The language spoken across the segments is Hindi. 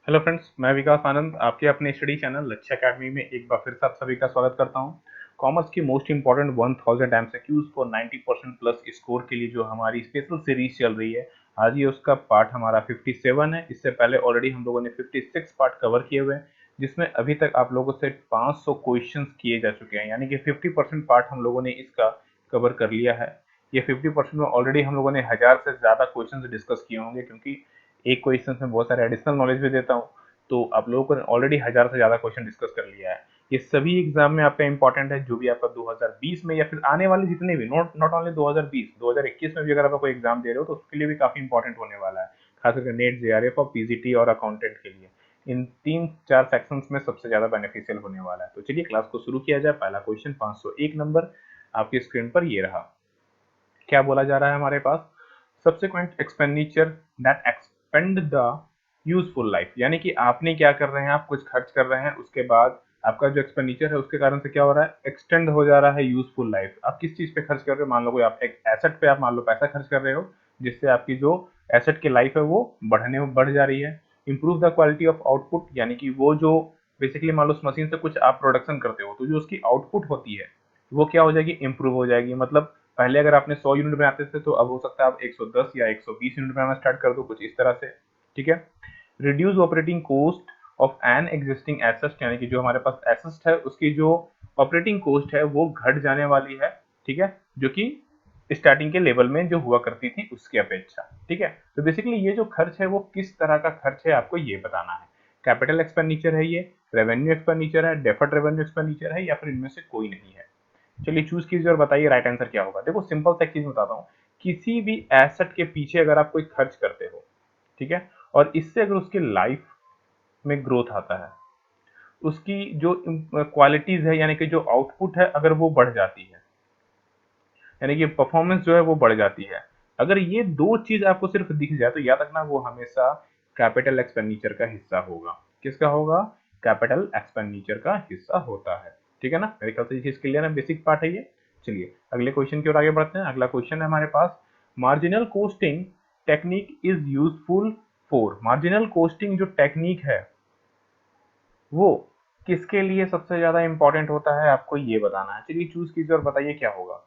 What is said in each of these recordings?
हेलो फ्रेंड्स, मैं विकास आनंद आपके अपने स्टडी चैनल लक्ष्य अकेडमी में एक बार फिर से आप सभी का स्वागत करता हूं। कॉमर्स की most important 1000 MCQs for 90% plus score के लिए जो हमारी स्पेशल सीरीज चल रही है, आज ये उसका पार्ट हमारा 57 है। इससे पहले ऑलरेडी हम लोगों ने 56 पार्ट कवर किए हुए हैं, जिसमें अभी तक आप लोगों से 500 क्वेश्चन किए जा चुके हैं, यानी कि 50% पार्ट हम लोगों ने इसका कवर कर लिया है। ये 50% में ऑलरेडी हम लोगों ने 1000 से ज्यादा क्वेश्चन डिस्कस किए होंगे, क्योंकि एक क्वेश्चन में बहुत सारे एडिशनल नॉलेज भी देता हूँ। तो आप लोगों को ऑलरेडी 1000 से ज्यादा क्वेश्चन डिस्कस कर लिया है। ये सभी एग्जाम में आपका इंपॉर्टेंट है, जो भी आपका 2020 में या फिर आने वाले जितने भी, नॉट नॉट ओनली 2020, 2021 में भी अगर आप कोई एग्जाम दे रहे हो तो उसके लिए भी काफी इंपॉर्टेंट होने वाला है, खास करके नेट, जेआरएफ और पीजीटी और अकाउंटेंट के लिए। इन 3-4 सेक्शंस में सबसे ज्यादा बेनिफिशियल होने वाला है। तो चलिए क्लास को शुरू किया जाए। पहला क्वेश्चन 501 नंबर आपकी स्क्रीन पर ये रहा। क्या बोला जा रहा है हमारे पास? Subsequent expenditure that expend the useful life, यानी कि आपने क्या कर रहे हैं, आप कुछ खर्च कर रहे हैं, उसके बाद आपका जो एक्सपेंडिचर है उसके कारण से क्या हो रहा है, एक्सटेंड हो जा रहा है यूजफुल लाइफ। आप किस चीज पे खर्च कर रहे हो? मान लो कोई आप एक एसेट पे आप मान लो पैसा खर्च कर रहे हो, जिससे आपकी जो एसेट की लाइफ है वो बढ़ जा रही है। Improve the quality of output, यानी कि वो जो बेसिकली मान लो उस मशीन से कुछ आप प्रोडक्शन करते हो, तो जो उसकी आउटपुट होती है वो क्या हो जाएगी, इंप्रूव हो जाएगी। मतलब पहले अगर आपने 100 यूनिट बनाते थे, तो अब हो सकता है आप 110 या 120 यूनिट बनाना स्टार्ट कर दो, कुछ इस तरह से। ठीक है। Reduce operating cost of an existing asset, यानी कि जो हमारे पास एसेट है उसकी जो ऑपरेटिंग कॉस्ट है वो घट जाने वाली है। ठीक है, जो कि स्टार्टिंग के लेवल में जो हुआ करती थी उसकी अपेक्षा। ठीक है, तो बेसिकली ये जो खर्च है वो किस तरह का खर्च है आपको ये बताना है। कैपिटल एक्सपेंडिचर है ये, रेवेन्यू एक्सपेंडिचर है, डेफर्ड रेवेन्यू एक्सपेंडिचर है, या फिर इनमें से कोई नहीं है? चलिए चूज कीजिए और बताइए राइट आंसर क्या होगा। देखो सिंपल सा एक चीज बताता हूँ, किसी भी एसेट के पीछे अगर आप कोई खर्च करते हो, ठीक है, और इससे अगर उसकी लाइफ में ग्रोथ आता है, उसकी जो क्वालिटीज है यानी कि जो आउटपुट है अगर वो बढ़ जाती है, यानी कि परफॉर्मेंस जो है वो बढ़ जाती है, अगर ये दो चीज आपको सिर्फ दिख जाए, तो याद रखना वो हमेशा कैपिटल एक्सपेंडिचर का हिस्सा होगा। किसका होगा? कैपिटल एक्सपेंडिचर का हिस्सा होता है। ठीक है ना, मेरे ख्याल से ये चीज क्लियर है, बेसिक पार्ट है ये। चलिए अगले क्वेश्चन की ओर आगे बढ़ते हैं। अगला क्वेश्चन है हमारे पास, marginal costing technique is useful for. Marginal costing जो टेक्निक है वो किसके लिए सबसे ज्यादा इंपॉर्टेंट होता है, आपको ये बताना है। चलिए चूज कीजिए और बताइए क्या होगा।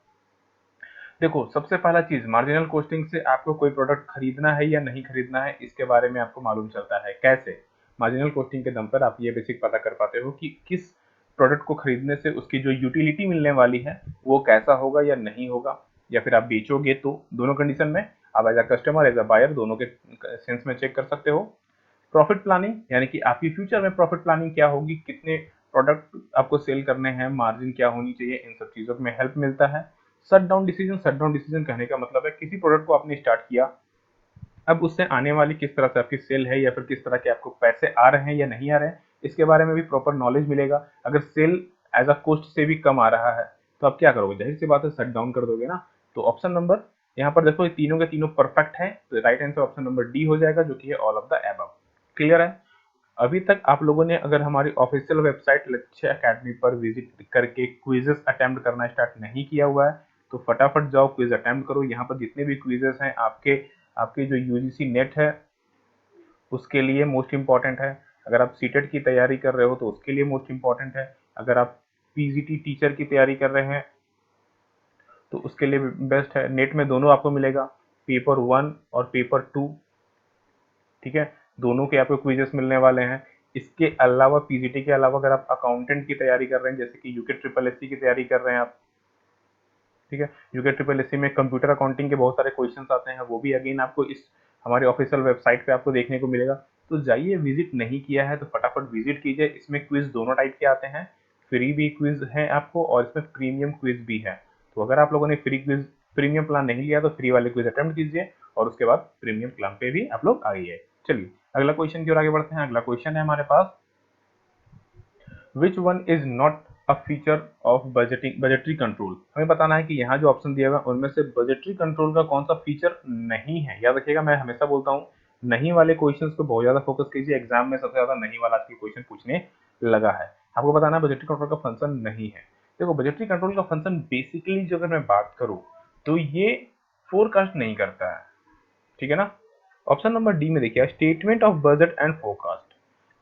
देखो सबसे पहला चीज, मार्जिनल कॉस्टिंग से आपको कोई प्रोडक्ट खरीदना है या नहीं खरीदना है इसके बारे में आपको मालूम चलता है। कैसे? मार्जिनल कॉस्टिंग के दम पर आप ये बेसिक पता कर पाते हो कि किस प्रोडक्ट को खरीदने से उसकी जो यूटिलिटी मिलने वाली है वो कैसा होगा या नहीं होगा। या फिर आप बेचोगे तो दोनों कंडीशन में आप as a customer as a buyer दोनों के सेंस में चेक कर सकते हो। प्रॉफिट प्लानिंग, यानी कि आपकी फ्यूचर में प्रॉफिट प्लानिंग क्या होगी, कितने प्रोडक्ट आपको सेल करने हैं, मार्जिन क्या होनी चाहिए, इन सब चीजों में हेल्प मिलता है। Shut down decision, shut down decision कहने का मतलब है किसी प्रोडक्ट को आपने स्टार्ट किया, अब उससे आने वाली किस तरह से आपकी सेल है, या फिर किस तरह के आपको पैसे आ रहे हैं या नहीं आ रहे हैं, इसके बारे में भी प्रॉपर नॉलेज मिलेगा। अगर सेल एज अ कॉस्ट से भी कम आ रहा है तो आप क्या करोगे, जाहिर सी बात है शट डाउन कर दोगे ना। तो ऑप्शन नंबर यहाँ पर देखो, ये तीनों के तीनों परफेक्ट है, तो right answer option number D हो जाएगा, जो कि है all of the above. Clear है? अभी तक आप लोगों ने अगर हमारी ऑफिशियल वेबसाइट लक्ष्य एकेडमी पर विजिट करके क्विजेस अटेम्प्ट करना स्टार्ट नहीं किया हुआ है, तो फटाफट जाओ क्विज अटेम्प्ट करो। यहाँ पर जितने भी क्विजेस हैं आपके आपके जो यूजीसी नेट है उसके लिए मोस्ट इंपॉर्टेंट है। अगर आप सीटेट की तैयारी कर रहे हो तो उसके लिए मोस्ट इंपॉर्टेंट है। अगर आप पीजीटी टीचर की तैयारी कर रहे हैं तो उसके लिए बेस्ट है। नेट में दोनों आपको मिलेगा, पेपर 1 और पेपर 2। ठीक है, दोनों के आपको क्विजेस मिलने वाले हैं। इसके अलावा पीजीटी के अलावा अगर आप अकाउंटेंट की तैयारी कर रहे हैं, जैसे कि यूके ट्रिपल एससी की तैयारी कर रहे हैं आप, ठीक है, यूके ट्रिपल एससी में कंप्यूटर अकाउंटिंग के बहुत सारे क्वेश्चंस आते हैं, वो भी अगेन आपको इस हमारे ऑफिशियल वेबसाइट पे आपको देखने को मिलेगा। तो जाइए, विजिट नहीं किया है तो फटाफट विजिट कीजिए। इसमें क्विज दोनों टाइप के आते हैं, फ्री भी क्विज है आपको और इसमें प्रीमियम क्विज भी है। तो अगर आप लोगों ने फ्री क्विज प्रीमियम प्लान नहीं लिया तो फ्री वाले क्विज अटेम्प्ट कीजिए और उसके बाद प्रीमियम प्लान पे भी आप लोग आइए। चलिए अगला क्वेश्चन की ओर आगे बढ़ते हैं। अगला क्वेश्चन है हमारे पास, which one is not a feature of budgetary control. हमें बताना है कि यहाँ जो ऑप्शन दिया हुआ है उनमें से बजटरी कंट्रोल का कौन सा फीचर नहीं है। याद रखिएगा, मैं हमेशा बोलता हूँ नहीं वाले क्वेश्चंस पे बहुत ज्यादा फोकस कीजिए। एग्जाम में सबसे ज्यादा नहीं वाला आज के क्वेश्चन पूछने लगा है। आपको बताना है बजटरी कंट्रोल का फंक्शन नहीं है। देखो बजटरी कंट्रोल का फंक्शन बेसिकली जो अगर मैं बात करूँ तो ये फोरकास्ट नहीं करता है। ठीक है ना। ऑप्शन नंबर डी में देखिए, statement of budget and forecast.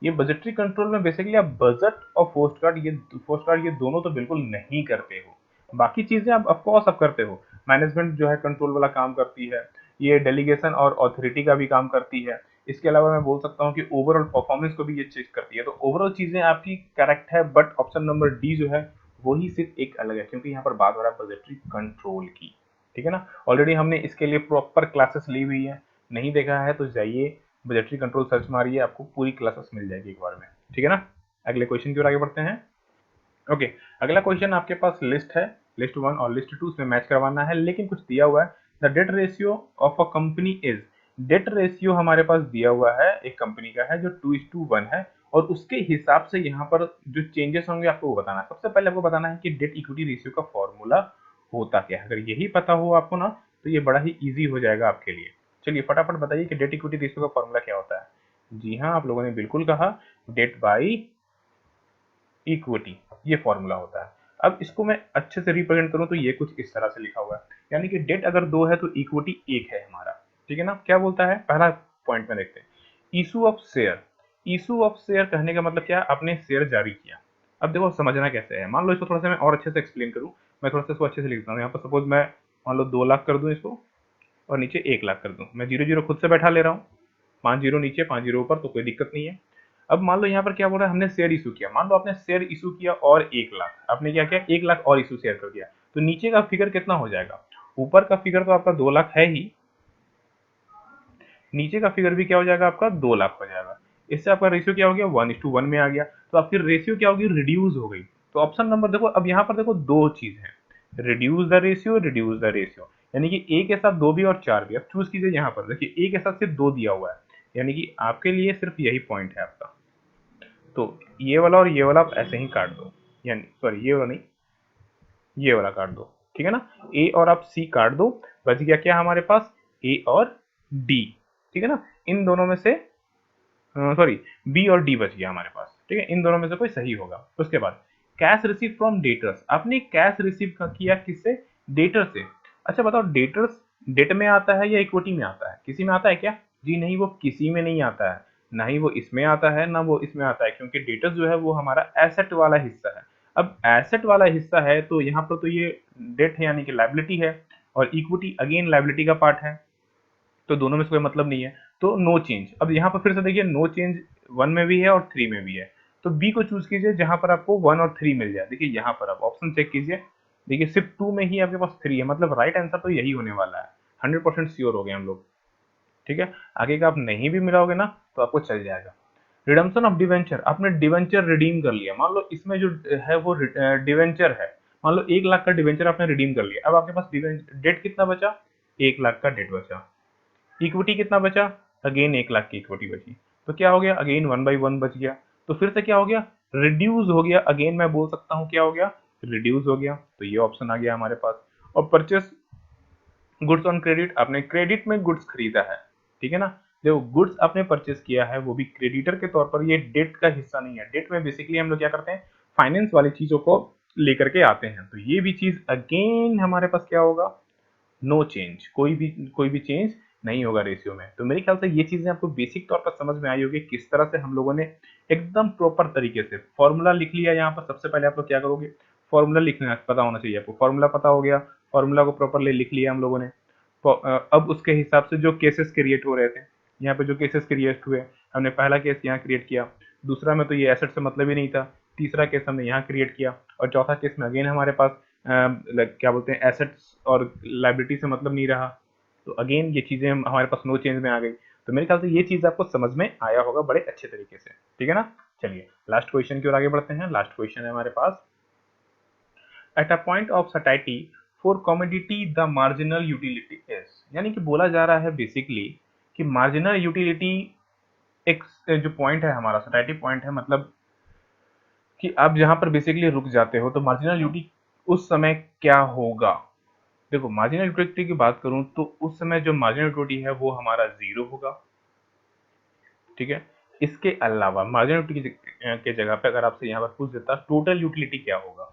ये बजटरी कंट्रोल में बेसिकली आप बजट और फोर्स कार्ड ये दोनों तो बिल्कुल नहीं करते हो। बाकी चीजें आप ऑफ कोर्स आप करते हो। मैनेजमेंट जो है कंट्रोल वाला काम करती है, ये डेलीगेशन और ऑथोरिटी का भी काम करती है। इसके अलावा मैं बोल सकता हूँ कि ओवरऑल परफॉर्मेंस को भी ये चेक करती है। तो ओवरऑल चीजें आपकी करेक्ट है, बट ऑप्शन नंबर डी जो है वही सिर्फ एक अलग है, क्योंकि यहाँ पर बात हो रहा है बजटरी कंट्रोल की। ठीक है ना, ऑलरेडी हमने इसके लिए प्रॉपर क्लासेस ली हुई है, नहीं देखा है तो जाइए बजटरी कंट्रोल सर्च मारिए, आपको पूरी क्लासेस मिल जाएगी एक बार में। ठीक है ना, अगले क्वेश्चन की ओर आगे बढ़ते हैं। ओके, अगला क्वेश्चन आपके पास लिस्ट है, लिस्ट वन और लिस्ट टू, उसमें मैच करवाना है, लेकिन कुछ दिया हुआ है। The debt ratio of a company is, debt ratio हमारे पास दिया हुआ है एक कंपनी का है जो 2:1 है, और उसके हिसाब से यहाँ पर जो चेंजेस होंगे आपको वो बताना है। सबसे पहले आपको बताना है कि डेट इक्विटी रेशियो का फॉर्मूला होता क्या है। अगर यही पता हो आपको ना, तो ये बड़ा ही ईजी हो जाएगा आपके लिए। चलिए फटाफट बताइए कि डेट इक्विटी रेशियो का फॉर्मूला क्या होता है। जी हाँ, आप लोगों ने बिल्कुल कहा, डेट बाई इक्विटी, ये फॉर्मूला होता है। अब इसको मैं अच्छे से रिप्रेजेंट करूं तो ये कुछ इस तरह से लिखा हुआ है, यानी कि डेट अगर 2 है तो इक्विटी 1 है हमारा। ठीक है ना, क्या बोलता है पहला पॉइंट में देखते हैं, issue of share. Issue of share कहने का मतलब क्या, आपने शेयर जारी किया। अब देखो समझना कैसे है, मान लो इसको थोड़ा सा मैं और अच्छे से एक्सप्लेन करूं, मैं थोड़ा सा इसको अच्छे से लिखता हूँ। यहाँ पर सपोज मैं मान लो 2 लाख कर दूं इसको, और नीचे 1 लाख कर दूं। मैं जीरो जीरो खुद से बैठा ले रहा हूँ, 5 जीरो नीचे 5 जीरो ऊपर, तो कोई दिक्कत नहीं है। अब मान लो यहाँ पर क्या बोल रहा है, हमने शेयर इशू किया। मान लो आपने शेयर इशू किया और 1 लाख, आपने क्या किया 1 लाख और इशू शेयर कर दिया, तो नीचे का फिगर कितना हो जाएगा, ऊपर का फिगर तो आपका 2 लाख है ही, नीचे का फिगर भी क्या हो जाएगा आपका 2 लाख हो जाएगा। इससे आपका रेशियो क्या हो गया 1:1 में आ गया, तो आपकी रेशियो क्या होगी, रिड्यूस हो गई। तो ऑप्शन नंबर देखो, अब यहाँ पर देखो दो चीज है, reduce the ratio, reduce the ratio, यानी कि ए के साथ 2 भी और 4 भी। अब चूज कीजिए, यहाँ पर देखिए ए के साथ सिर्फ 2 दिया हुआ है, यानी कि आपके लिए सिर्फ यही पॉइंट है आपका। तो ये वाला और ये वाला आप ऐसे ही काट दो, यानी सॉरी ये वाला नहीं, ये वाला काट दो। ठीक है ना, ए और आप सी काट दो, बच गया क्या हमारे पास, ए और डी। ठीक है ना, इन दोनों में से सॉरी बी और डी बच गया हमारे पास। ठीक है, इन दोनों में से कोई सही होगा। उसके बाद कैश रिसीव फ्रॉम डेटर्स, आपने कैश रिसीव किया किससे, डेटर से। अच्छा बताओ, डेटर्स डेट में आता है या इक्विटी में आता है, किसी में आता है क्या, जी नहीं, वो किसी में नहीं आता है, ना ही वो इसमें आता है ना वो इसमें आता है, क्योंकि डेटर्स जो है वो हमारा एसेट वाला हिस्सा है। अब एसेट वाला हिस्सा है तो यहाँ पर तो ये डेट है यानी कि लाइबिलिटी है, और इक्विटी अगेन लाइबिलिटी का पार्ट है, तो दोनों में से कोई मतलब नहीं है, तो नो चेंज। अब यहाँ पर फिर से देखिए, नो चेंज 1 में भी है और 3 में भी है, तो बी को चूज कीजिए जहां पर आपको 1 और 3 मिल जाए। देखिए यहाँ पर आप ऑप्शन चेक कीजिए, देखिए सिर्फ 2 में ही आपके पास 3 है, मतलब राइट आंसर तो यही होने वाला है। 100% श्योर हो गए हम लोग। ठीक है, आगे का आप नहीं भी मिलाओगे ना तो आपको चल जाएगा। रिडम्पशन ऑफ डिवेंचर, आपने डिवेंचर रिडीम कर लिया, मान लो इसमें जो है वो डिवेंचर है, मान लो 1 लाख का डिवेंचर आपने रिडीम कर लिया। अब आपके पास डेट कितना बचा, 1 लाख का डेट बचा। इक्विटी कितना बचा, अगेन 1 लाख की इक्विटी बची, तो क्या हो गया, अगेन 1/1 बच गया। तो फिर से क्या हो गया, रिड्यूस हो गया, अगेन मैं बोल सकता हूँ क्या हो गया, रिड्यूस हो गया। तो ये ऑप्शन आ गया हमारे पास। और परचेस गुड्स ऑन क्रेडिट, आपने क्रेडिट में गुड्स खरीदा है। ठीक है ना, देखो गुड्स आपने परचेस किया है वो भी क्रेडिटर के तौर पर, ये डेट का हिस्सा नहीं है। डेट में बेसिकली हम लोग क्या करते हैं, फाइनेंस वाली चीजों को लेकर के आते हैं, तो ये भी चीज अगेन हमारे पास क्या होगा, नो चेंज, कोई भी चेंज नहीं होगा रेशियो में। तो मेरे ख्याल से ये चीजें आपको बेसिक तौर पर समझ में आई होगी, किस तरह से हम लोगों ने एकदम प्रॉपर तरीके से फॉर्मूला लिख लिया। यहाँ पर सबसे पहले आप लोग क्या करोगे, फॉर्मूला लिखना पता होना चाहिए आपको, फॉर्मूला पता हो गया, फॉर्मूला को प्रॉपरली लिख लिया हम लोगों ने। अब उसके हिसाब से जो केसेस क्रिएट हो रहे थे, यहाँ पे जो केसेस क्रिएट हुए, हमने पहला केस यहाँ क्रिएट किया, दूसरा में तो ये एसेट से मतलब ही नहीं था, तीसरा केस हमने यहाँ क्रिएट किया, और चौथा केस में अगेन हमारे पास क्या बोलते हैं, एसेट्स और लाइबिलिटी से मतलब नहीं रहा, तो अगेन ये चीजें हमारे पास नो चेंज में आ गई। तो मेरे ख्याल से ये चीज आपको समझ में आया होगा बड़े अच्छे तरीके से। ठीक है ना, चलिए लास्ट क्वेश्चन की ओर आगे बढ़ते हैं। लास्ट क्वेश्चन है हमारे पास, at a point of satiety for commodity the marginal utility is, यानी कि बोला जा रहा है बेसिकली कि मार्जिनल यूटिलिटी एक जो पॉइंट है हमारा सटाइटी पॉइंट है, मतलब कि आप जहां पर बेसिकली रुक जाते हो, तो मार्जिनल यूटिलिटी उस समय क्या होगा। देखो मार्जिनल यूटिलिटी की बात करूं तो उस समय जो मार्जिनल यूटिलिटी है वो हमारा 0 होगा। ठीक है, इसके अलावा मार्जिनल यूटिलिटी के जगह पे अगर आपसे यहाँ पर पूछ देता टोटल यूटिलिटी क्या होगा,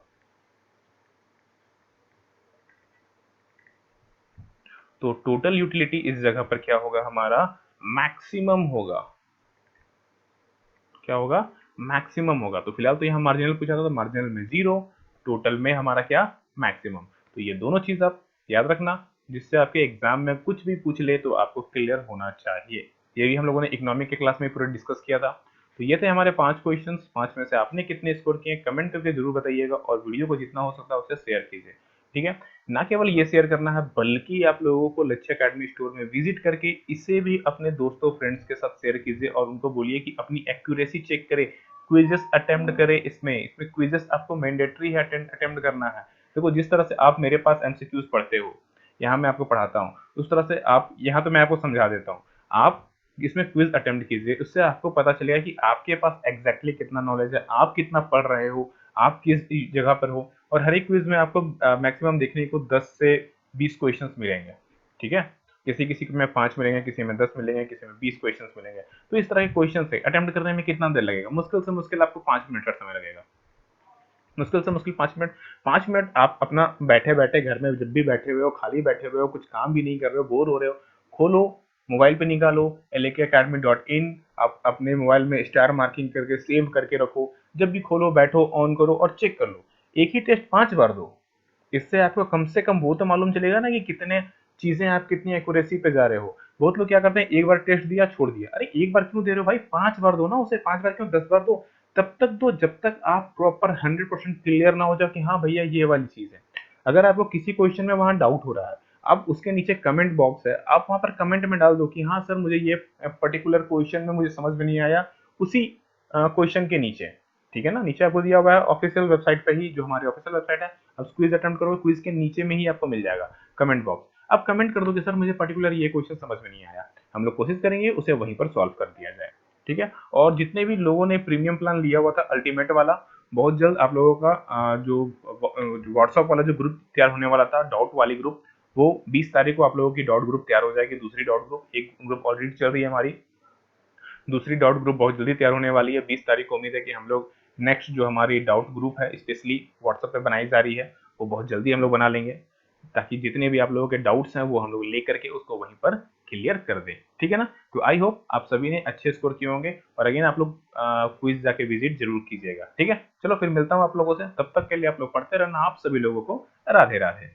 तो टोटल यूटिलिटी इस जगह पर क्या होगा हमारा, मैक्सिमम होगा। क्या होगा, मैक्सिमम होगा। तो फिलहाल तो यहाँ मार्जिनल पूछा था, तो मार्जिनल में 0, टोटल में हमारा क्या, मैक्सिमम। तो ये दोनों चीज आप याद रखना, जिससे आपके एग्जाम में कुछ भी पूछ ले तो आपको क्लियर होना चाहिए। ये भी हम लोगों ने इकोनॉमिक के क्लास में पूरा डिस्कस किया था। तो ये थे हमारे 5 क्वेश्चंस। 5 में से आपने कितने स्कोर किए कमेंट करके जरूर बताइएगा, और वीडियो को जितना हो सकता है उससे शेयर कीजिए, ठीक है। ना केवल ये शेयर करना है, बल्कि आप लोगों को लक्ष्य एकेडमी स्टोर में विजिट करके इसे भी अपने दोस्तों फ्रेंड्स के साथ शेयर कीजिए, और उनको बोलिए कि अपनी एक्यूरेसी चेक करे, क्विजेस अटेम्प्ट करे। इसमें इसमें क्विजेस आपको मैंडेटरी है, अटेम्प्ट करना है। देखो, जिस तरह से आप मेरे पास एमसीक्यूज पढ़ते हो, यहाँ मैं आपको पढ़ाता हूँ, उस तरह से आप यहाँ तो मैं आपको समझा देता हूँ, आप इसमें क्विज अटेम्प्ट कीजिए। उससे आपको पता चलेगा कि आपके पास एग्जैक्टली कितना नॉलेज है, आप कितना पढ़ रहे हो, आप किस जगह पर हो। और हर एक क्विज में आपको मैक्सिमम देखने को 10 से 20 क्वेश्चंस मिलेंगे, ठीक है। किसी किसी में 5 मिलेंगे, किसी में 10 मिलेंगे, किसी में 20 क्वेश्चंस मिलेंगे। तो इस तरह के क्वेश्चन से अटेम्प्ट करने में कितना देर लगेगा, मुश्किल से मुश्किल आपको 5 मिनट का समय लगेगा, मुश्किल से मुश्किल 5 मिनट। 5 मिनट आप अपना बैठे बैठे घर में, जब भी बैठे हुए हो, खाली बैठे हुए हो, कुछ काम भी नहीं कर रहे हो, बोर हो रहे हो, खोलो, मोबाइल पे निकालो lakacademy.in, आप अपने मोबाइल में स्टार मार्किंग करके सेव करके रखो। जब भी खोलो, बैठो, ऑन करो और चेक कर लो। एक ही टेस्ट 5 बार दो। इससे आपको कम से कम वो तो मालूम चलेगा ना कि कितने चीजें आप कितनी एक्यूरेसी पे जा रहे हो। बहुत लोग क्या करते हैं, एक बार टेस्ट दिया छोड़ दिया। अरे एक बार क्यों दे रहे हो भाई, 5 बार दो ना उसे, 5 बार क्यों, 10 बार दो। तब तक दो जब तक आप प्रॉपर 100% क्लियर ना हो जाओ कि हाँ भैया ये वाली चीज है। अगर आपको किसी क्वेश्चन में वहां डाउट हो रहा है, अब उसके नीचे कमेंट बॉक्स है, आप वहां पर कमेंट में डाल दो कि हाँ सर मुझे ये पर्टिकुलर क्वेश्चन में मुझे समझ में नहीं आया, उसी क्वेश्चन के नीचे, ठीक है ना, नीचे आपको दिया हुआ है ऑफिशियल वेबसाइट पे ही, जो हमारी ऑफिशियल वेबसाइट है। अब क्विज अटेम्प्ट करोगे, क्विज के नीचे में ही आपको मिल जाएगा कमेंट बॉक्स। आप कमेंट कर दो कि सर मुझे पर्टिकुलर ये क्वेश्चन समझ में नहीं आया, हम लोग कोशिश करेंगे उसे वहीं पर सॉल्व कर दिया जाए, ठीक है। और जितने भी लोगों ने प्रीमियम प्लान लिया हुआ था अल्टीमेट वाला, बहुत जल्द आप लोगों का जो व्हाट्सएप वाला जो ग्रुप तैयार होने वाला था, डाउट वाली ग्रुप, वो 20 तारीख को आप लोगों की डाउट ग्रुप तैयार हो जाएगी। दूसरी डाउट ग्रुप, एक ग्रुप ऑलरेडी चल रही है हमारी, दूसरी डाउट ग्रुप बहुत जल्दी तैयार होने वाली है। 20 तारीख को उम्मीद है कि हम लोग नेक्स्ट जो हमारी डाउट ग्रुप है, स्पेशली व्हाट्सएप पे बनाई जा रही है, वो बहुत जल्दी हम लोग बना लेंगे, ताकि जितने भी आप लोगों के डाउट्स हैं वो हम लोग लेकर के उसको वहीं पर क्लियर कर दें, ठीक है ना। तो आई होप आप सभी ने अच्छे स्कोर किए होंगे, और अगेन आप लोग क्विज जाके विजिट जरूर कीजिएगा, ठीक है। चलो फिर मिलता हूँ आप लोगों से, तब तक के लिए आप लोग पढ़ते रहना। आप सभी लोगों को राधे राधे।